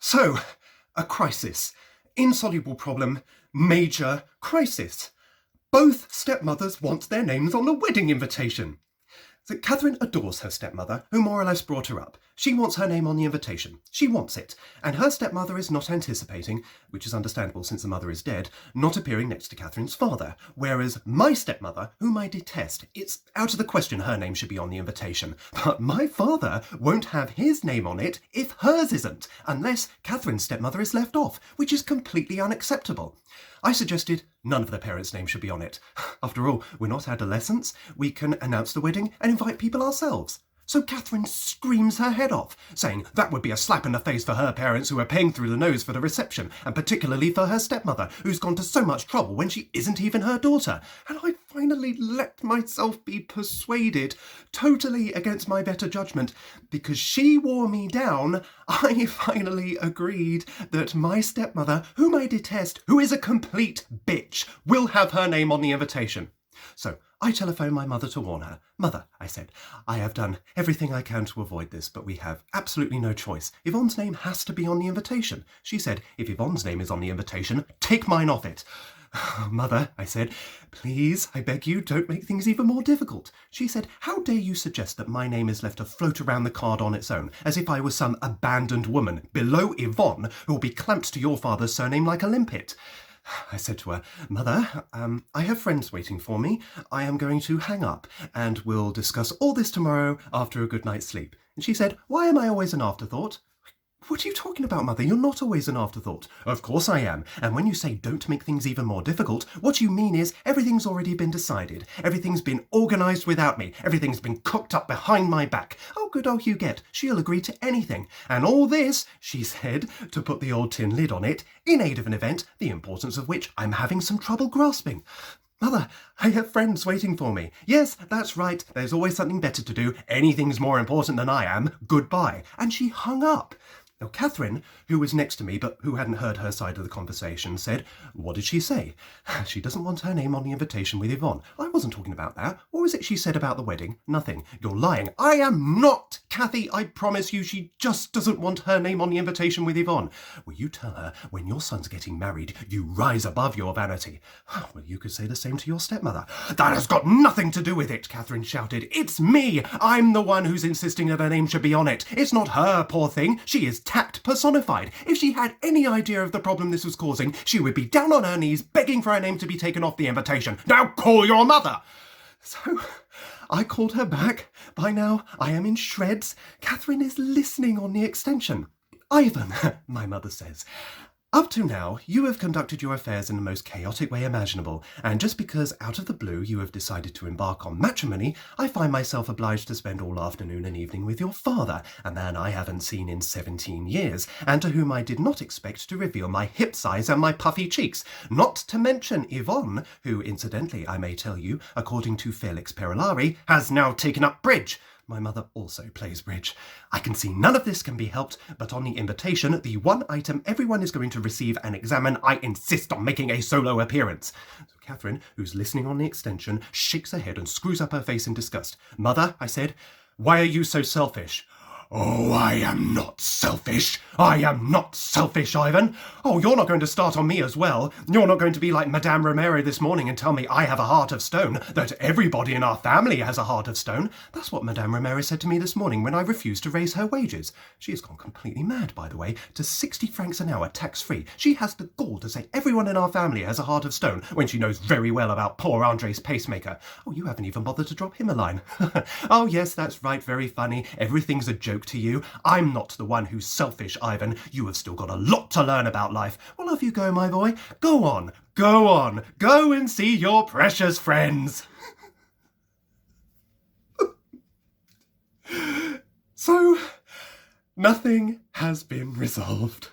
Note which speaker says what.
Speaker 1: So, a crisis. Insoluble problem. Major crisis. Both stepmothers want their names on the wedding invitation. So Catherine adores her stepmother, who more or less brought her up. She wants her name on the invitation. She wants it. And her stepmother is not anticipating, which is understandable since the mother is dead, not appearing next to Catherine's father. Whereas my stepmother, whom I detest, it's out of the question her name should be on the invitation. But my father won't have his name on it if hers isn't, unless Catherine's stepmother is left off, which is completely unacceptable. I suggested none of their parents' names should be on it. After all, we're not adolescents. We can announce the wedding and invite people ourselves. So Catherine screams her head off, saying that would be a slap in the face for her parents who are paying through the nose for the reception, and particularly for her stepmother, who's gone to so much trouble when she isn't even her daughter. And I finally let myself be persuaded, totally against my better judgment, because she wore me down. I finally agreed that my stepmother, whom I detest, who is a complete bitch, will have her name on the invitation. So I telephoned my mother to warn her. Mother, I said, I have done everything I can to avoid this, but we have absolutely no choice. Yvonne's name has to be on the invitation. She said, if Yvonne's name is on the invitation, take mine off it. Mother, I said, please, I beg you, don't make things even more difficult. She said, how dare you suggest that my name is left to float around the card on its own, as if I was some abandoned woman below Yvonne who will be clamped to your father's surname like a limpet. I said to her, Mother, I have friends waiting for me. I am going to hang up, and we'll discuss all this tomorrow after a good night's sleep. And she said, why am I always an afterthought? What are you talking about, Mother? You're not always an afterthought. Of course I am. And when you say don't make things even more difficult, what you mean is everything's already been decided. Everything's been organised without me. Everything's been cooked up behind my back. Oh, good old Huguette. She'll agree to anything. And all this, she said, to put the old tin lid on it, in aid of an event, the importance of which I'm having some trouble grasping. Mother, I have friends waiting for me. Yes, that's right. There's always something better to do. Anything's more important than I am. Goodbye. And she hung up. Now, Catherine, who was next to me but who hadn't heard her side of the conversation, said, what did she say? She doesn't want her name on the invitation with Yvonne. I wasn't talking about that. What was it she said about the wedding? Nothing. You're lying. I am not, Cathy. I promise you she just doesn't want her name on the invitation with Yvonne. Will you tell her when your son's getting married, you rise above your vanity? Well, you could say the same to your stepmother. That has got nothing to do with it, Catherine shouted. It's me. I'm the one who's insisting that her name should be on it. It's not her, poor thing. She is tact personified. If she had any idea of the problem this was causing, she would be down on her knees begging for her name to be taken off the invitation. Now call your mother! So I called her back. By now I am in shreds. Catherine is listening on the extension. Ivan, my mother says, up to now, you have conducted your affairs in the most chaotic way imaginable, and just because out of the blue you have decided to embark on matrimony, I find myself obliged to spend all afternoon and evening with your father, a man I haven't seen in 17 years, and to whom I did not expect to reveal my hip size and my puffy cheeks, not to mention Yvonne, who, incidentally, I may tell you, according to Felix Perillari, has now taken up bridge. My mother also plays bridge. I can see none of this can be helped, but on the invitation, the one item everyone is going to receive and examine, I insist on making a solo appearance. So Catherine, who's listening on the extension, shakes her head and screws up her face in disgust. Mother, I said, why are you so selfish? Oh, I am not selfish. I am not selfish, Ivan. Oh, you're not going to start on me as well. You're not going to be like Madame Romero this morning and tell me I have a heart of stone, that everybody in our family has a heart of stone. That's what Madame Romero said to me this morning when I refused to raise her wages. She has gone completely mad, by the way, to 60 francs an hour tax-free. She has the gall to say everyone in our family has a heart of stone when she knows very well about poor Andre's pacemaker. Oh, you haven't even bothered to drop him a line. Oh, yes, that's right, very funny. Everything's a joke to you. I'm not the one who's selfish, Ivan. You have still got a lot to learn about life. Well, off you go, my boy. Go on. Go on. Go and see your precious friends. So, nothing has been resolved.